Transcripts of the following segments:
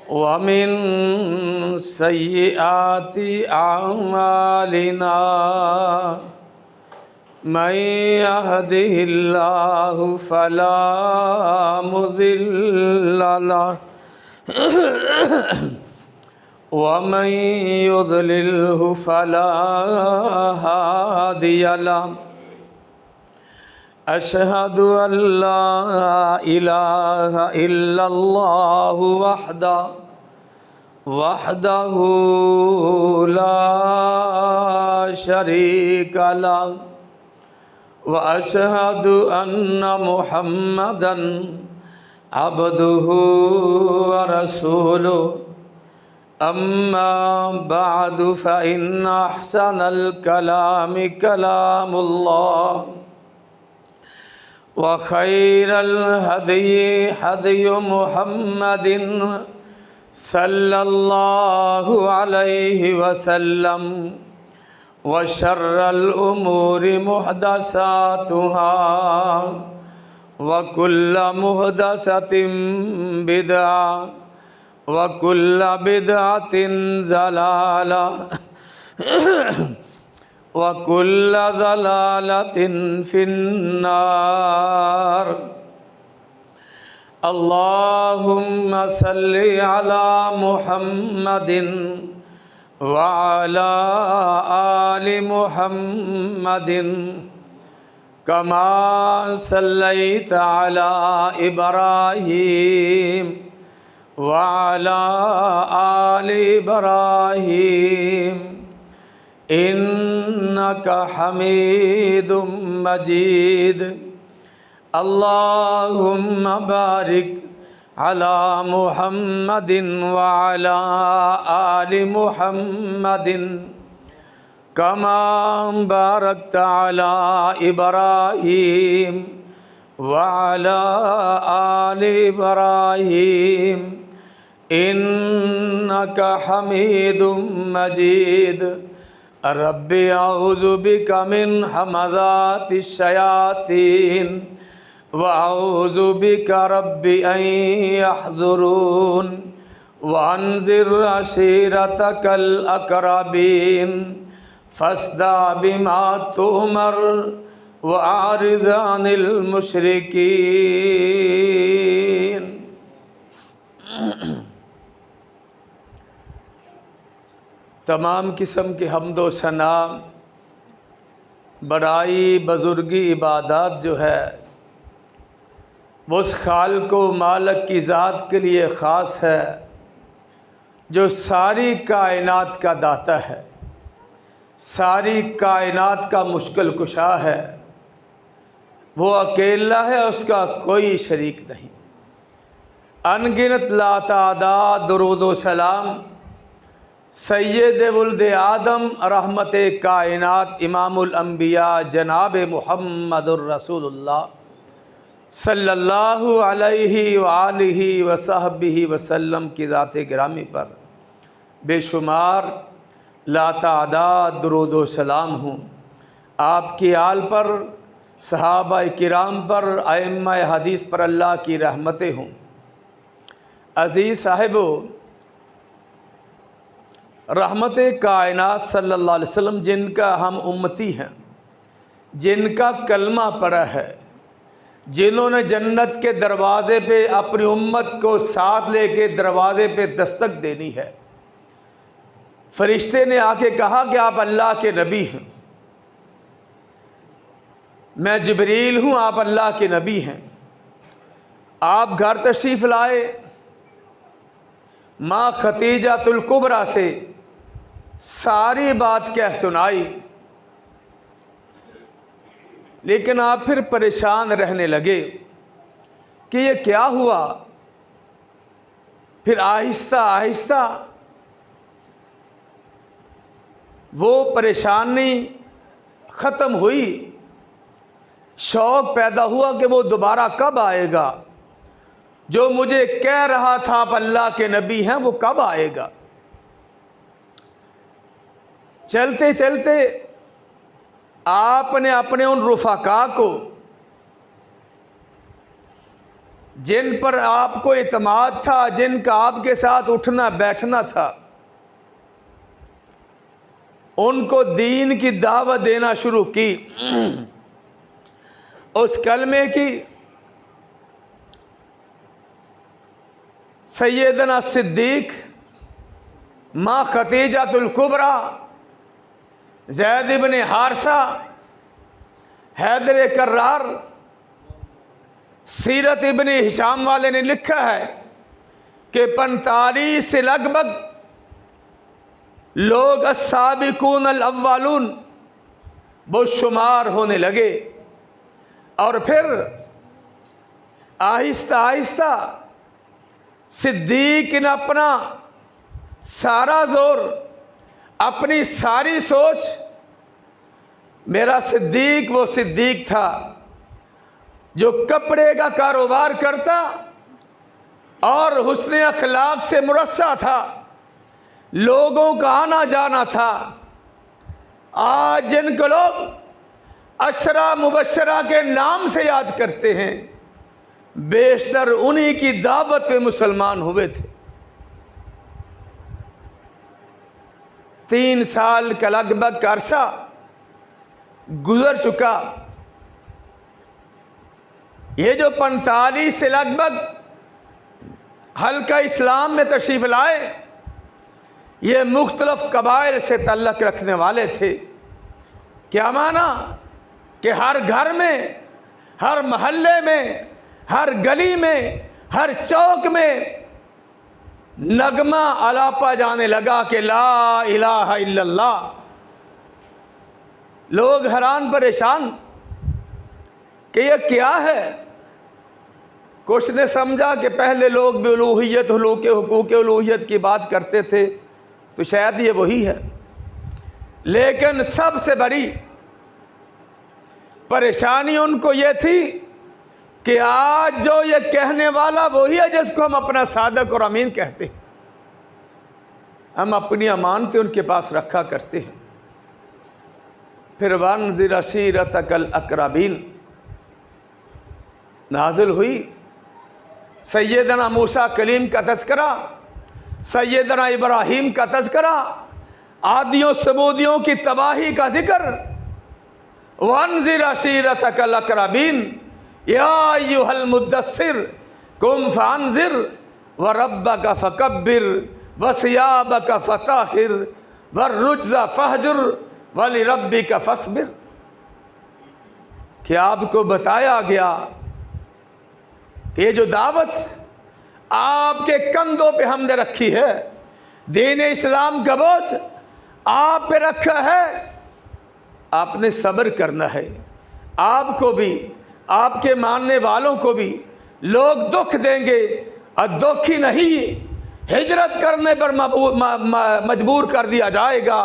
ومن سيئات أعمالنا من يهده الله فلا مضل له ومن يضلله فلا هادي له أشهد أن لا إله إلا الله وحده لا شريك له وأشهد أن محمدًا عبده ورسوله أما بعد فإن أحسن الكلام كلام الله وخير الهدي هدي محمد صلى الله عليه وسلم وشر الأمور محدثاتها وكل محدثة بدعة وكل بدعة ضلالة وكل ضلالة في النار اللهم صل على محمد وعلى آل محمد كما صليت على إبراهيم وعلى آل إبراهيم إنك حميد مجيد اللهم بارك على محمد وعلى آل محمد كما باركت على إبراهيم وعلى آل إبراهيم إنك حميد مجيد رب أعوذ بك من همزات الشياطين وأعوذ بك رب أن يحضرون وأنذر عشيرتك الأقربين فاصدع بما تؤمر وأعرض عن المشركين تمام قسم کی حمد و ثنا بڑائی بزرگی عبادات جو ہے وہ اس خالق و مالک کی ذات کے لیے خاص ہے جو ساری کائنات کا داتا ہے، ساری کائنات کا مشکل کشا ہے۔ وہ اکیلا ہے، اس کا کوئی شریک نہیں۔ ان گنت لاتعداد درود و سلام سید ولد آدم رحمت کائنات امام الانبیاء جناب محمد الرسول اللہ صلی اللہ علیہ وآلہ وصحبہ وسلم کی ذات گرامی پر بے شمار لاتعداد درود و سلام ہوں۔ آپ کی آل پر، صحابہ کرام پر، ائمہ حدیث پر اللہ کی رحمتیں ہوں۔ عزیز صاحبو، رحمت کائنات صلی اللہ علیہ وسلم جن کا ہم امتی ہیں، جن کا کلمہ پڑا ہے، جنہوں نے جنت کے دروازے پہ اپنی امت کو ساتھ لے کے دروازے پہ دستک دینی ہے، فرشتے نے آ کے کہا کہ آپ اللہ کے نبی ہیں، میں جبریل ہوں، آپ اللہ کے نبی ہیں۔ آپ گھر تشریف لائے، ماں خدیجۃ الکبریٰ سے ساری بات کہہ سنائی، لیکن آپ پھر پریشان رہنے لگے کہ یہ کیا ہوا۔ پھر آہستہ آہستہ وہ پریشانی ختم ہوئی، شوق پیدا ہوا کہ وہ دوبارہ کب آئے گا، جو مجھے کہہ رہا تھا آپ اللہ کے نبی ہیں وہ کب آئے گا۔ چلتے چلتے آپ نے اپنے ان رفقا کو جن پر آپ کو اعتماد تھا، جن کا آپ کے ساتھ اٹھنا بیٹھنا تھا، ان کو دین کی دعوت دینا شروع کی، اس کلمے کی۔ سیدنا صدیق، ماں خدیجۃ الکبریٰ، زید بن حارثہ، حیدر کرار، سیرت ابن ہشام والے نے لکھا ہے کہ 45 سے لگ بھگ لوگ السابقون الاولون وہ شمار ہونے لگے، اور پھر آہستہ آہستہ صدیق نے اپنا سارا زور، اپنی ساری سوچ، میرا صدیق وہ صدیق تھا جو کپڑے کا کاروبار کرتا اور حسن اخلاق سے مرصع تھا، لوگوں کا آنا جانا تھا۔ آج جن کو لوگ عشرہ مبشرہ کے نام سے یاد کرتے ہیں، بیشتر انہی کی دعوت پہ مسلمان ہوئے تھے۔ 3 سال کا لگ بھگ عرصہ گزر چکا۔ یہ جو 45 سے لگ بھگ حلقہ اسلام میں تشریف لائے، یہ مختلف قبائل سے تعلق رکھنے والے تھے۔ کیا معنی؟ کہ ہر گھر میں، ہر محلے میں، ہر گلی میں، ہر چوک میں نغمہ الاپا جانے لگا کہ لا الہ الا اللہ۔ لوگ حیران پریشان کہ یہ کیا ہے۔ کچھ نے سمجھا کہ پہلے لوگ بھی الوہیت، حقوق الوہیت کی بات کرتے تھے، تو شاید یہ وہی ہے۔ لیکن سب سے بڑی پریشانی ان کو یہ تھی کہ آج جو یہ کہنے والا وہی ہے جس کو ہم اپنا صادق اور امین کہتے ہیں، ہم اپنی امانتیں ان کے پاس رکھا کرتے ہیں۔ پھر وانذر عشیرتک الاقربین نازل ہوئی۔ سیدنا موسیٰ کلیم کا تذکرہ، سیدنا ابراہیم کا تذکرہ، عادیوں سمودیوں کی تباہی کا ذکر۔ وانذر عشیرتک الاقربین یا ایھا المدثر قم فانذر وربک فکبر وثیابک فطہر والرجز فہجر ولربک فاصبر۔ کہ آپ کو بتایا گیا کہ یہ جو دعوت آپ کے کندھوں پہ ہم نے رکھی ہے، دین اسلام کا بوجھ آپ پہ رکھا ہے، آپ نے صبر کرنا ہے۔ آپ کو بھی، آپ کے ماننے والوں کو بھی لوگ دکھ دیں گے، اور دکھ ہی نہیں، ہجرت کرنے پر مجبور کر دیا جائے گا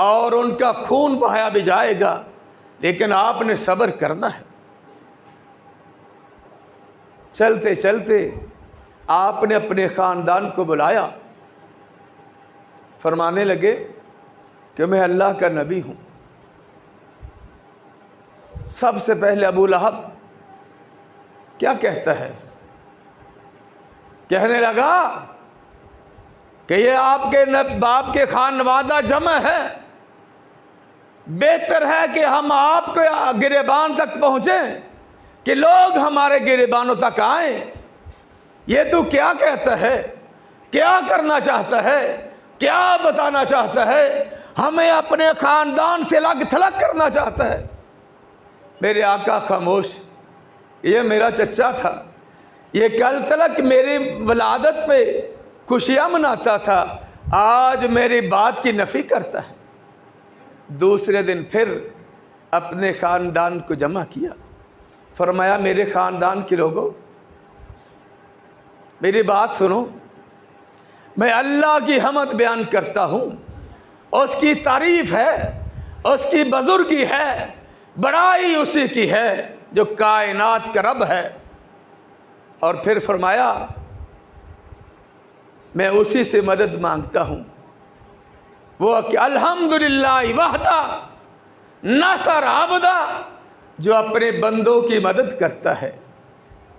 اور ان کا خون بہایا بھی جائے گا، لیکن آپ نے صبر کرنا ہے۔ چلتے چلتے آپ نے اپنے خاندان کو بلایا، فرمانے لگے کہ میں اللہ کا نبی ہوں۔ سب سے پہلے ابو لہب کیا کہتا ہے؟ کہنے لگا کہ یہ آپ کے باپ کے خانوادہ جمع ہے، بہتر ہے کہ ہم آپ کے گریبان تک پہنچیں کہ لوگ ہمارے گریبانوں تک آئیں۔ یہ تو کیا کہتا ہے؟ کیا کرنا چاہتا ہے؟ کیا بتانا چاہتا ہے؟ ہمیں اپنے خاندان سے الگ تھلگ کرنا چاہتا ہے۔ میرے آقا خاموش، یہ میرا چچا تھا، یہ کل تلک میری ولادت پہ خوشیاں مناتا تھا، آج میری بات کی نفی کرتا ہے۔ دوسرے دن پھر اپنے خاندان کو جمع کیا، فرمایا میرے خاندان کے لوگوں، میری بات سنو، میں اللہ کی حمد بیان کرتا ہوں، اس کی تعریف ہے، اس کی بزرگی ہے، بڑائی اسی کی ہے جو کائنات کا رب ہے۔ اور پھر فرمایا میں اسی سے مدد مانگتا ہوں، وہ کہ الحمدللہ وحدہ نصر عبدہ، جو اپنے بندوں کی مدد کرتا ہے۔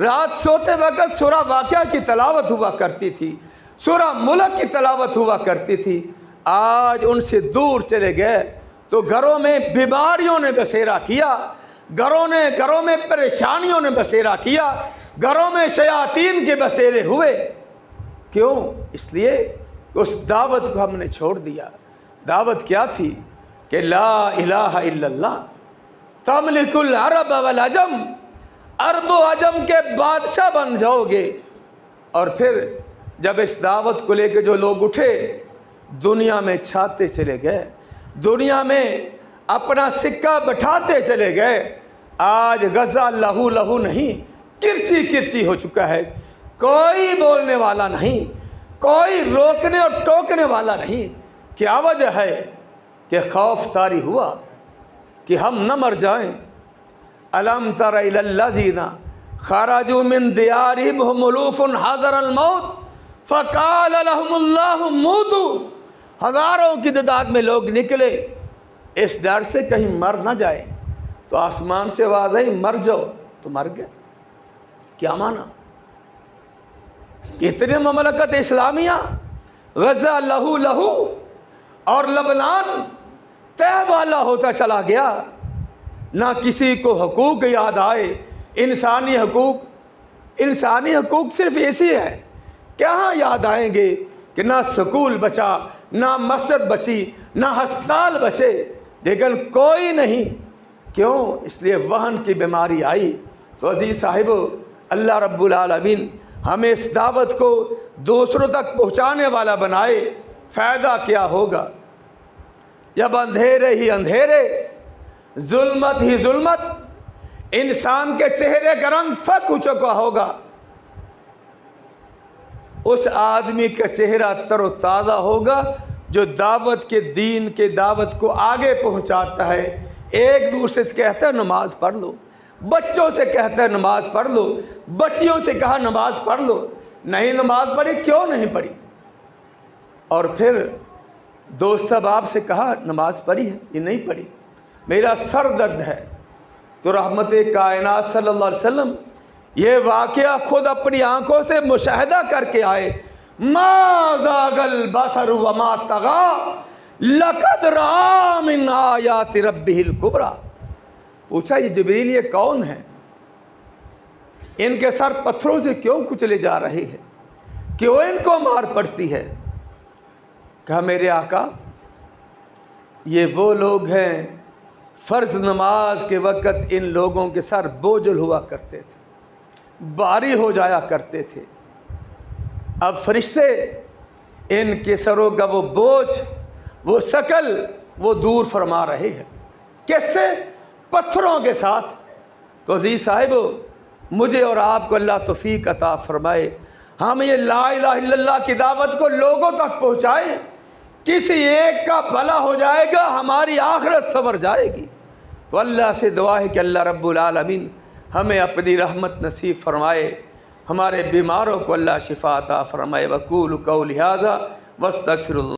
رات سوتے وقت سورہ واقعہ کی تلاوت ہوا کرتی تھی، سورہ ملک کی تلاوت ہوا کرتی تھی، آج ان سے دور چلے گئے تو گھروں میں بیماریوں نے بسیرا کیا، گھروں میں پریشانیوں نے بسیرا کیا، گھروں میں شیاطین کے بسیرے ہوئے۔ کیوں؟ اس لیے اس دعوت کو ہم نے چھوڑ دیا۔ دعوت کیا تھی کہ لا الہ الا اللہ تملک العرب والعجم، عرب و عجم کے بادشاہ بن جاؤ گے۔ اور پھر جب اس دعوت کو لے کے جو لوگ اٹھے، دنیا میں چھاتے چلے گئے، دنیا میں اپنا سکہ بٹھاتے چلے گئے۔ آج غزہ لہو لہو نہیں، کرچی کرچی ہو چکا ہے، کوئی بولنے والا نہیں، کوئی روکنے اور ٹوکنے والا نہیں۔ کیا وجہ ہے؟ کہ خوف طاری ہوا کہ ہم نہ مر جائیں۔ الم تر الی الذین خرجوا من دیارہم وهم الوف حذر الموت فقال لهم اللہ موتوا۔ ہزاروں کی تعداد میں لوگ نکلے اس ڈر سے کہیں مر نہ جائے، تو آسمان سے آواز آئی مر جاؤ، تو مر گئے۔ کیا مانا؟ کتنے مملکت اسلامیہ غزہ لہو لہو اور لبنان تہ والا ہوتا چلا گیا، نہ کسی کو حقوق یاد آئے۔ انسانی حقوق صرف ایسی ہے، کہاں یاد آئیں گے کہ نہ سکول بچا، نہ مسجد بچی، نہ ہسپتال بچے، لیکن کوئی نہیں۔ کیوں؟ اس لیے وہن کی بیماری آئی۔ تو عزیز صاحبو، اللہ رب العالمین ہمیں اس دعوت کو دوسروں تک پہنچانے والا بنائے۔ فائدہ کیا ہوگا جب اندھیرے ہی اندھیرے، ظلمت ہی ظلمت، انسان کے چہرے کا رنگ فک ہو چکا ہوگا، اس آدمی کا چہرہ تر و تازہ ہوگا جو دعوت کے دین کے دعوت کو آگے پہنچاتا ہے۔ ایک دوسرے سے کہتا ہے نماز پڑھ لو، بچوں سے کہتا ہے نماز پڑھ لو، بچیوں سے کہا نماز پڑھ لو، نہیں نماز پڑھی، کیوں نہیں پڑھی؟ اور پھر دوست احباب سے کہا نماز پڑھی ہے، یہ نہیں پڑھی، میرا سر درد ہے۔ تو رحمت کائنات صلی اللہ علیہ وسلم یہ واقعہ خود اپنی آنکھوں سے مشاہدہ کر کے آئے۔ ما زاغ البصر وما طغى لقد رأى من آیات ربہ الکبریٰ۔ پوچھا یہ جبریل یہ کون ہیں؟ ان کے سر پتھروں سے کیوں کچلے جا رہے ہیں؟ کیوں ان کو مار پڑتی ہے؟ کہا میرے آقا یہ وہ لوگ ہیں، فرض نماز کے وقت ان لوگوں کے سر بوجھل ہوا کرتے تھے، بھاری ہو جایا کرتے تھے۔ اب فرشتے ان کے سروں کا وہ بوجھ، وہ ثقل وہ دور فرما رہے ہیں۔ کس سے؟ پتھروں کے ساتھ۔ تو عزیز صاحبو، مجھے اور آپ کو اللہ توفیق عطا فرمائے، ہم یہ لا الہ الا اللہ کی دعوت کو لوگوں تک پہنچائیں۔ کسی ایک کا بھلا ہو جائے گا، ہماری آخرت سنور جائے گی۔ تو اللہ سے دعا ہے کہ اللہ رب العالمین ہمیں اپنی رحمت نصیب فرمائے، ہمارے بیماروں کو اللہ شفا عطا فرمائے۔ وقولوا قولی ھذا واستغفر اللہ۔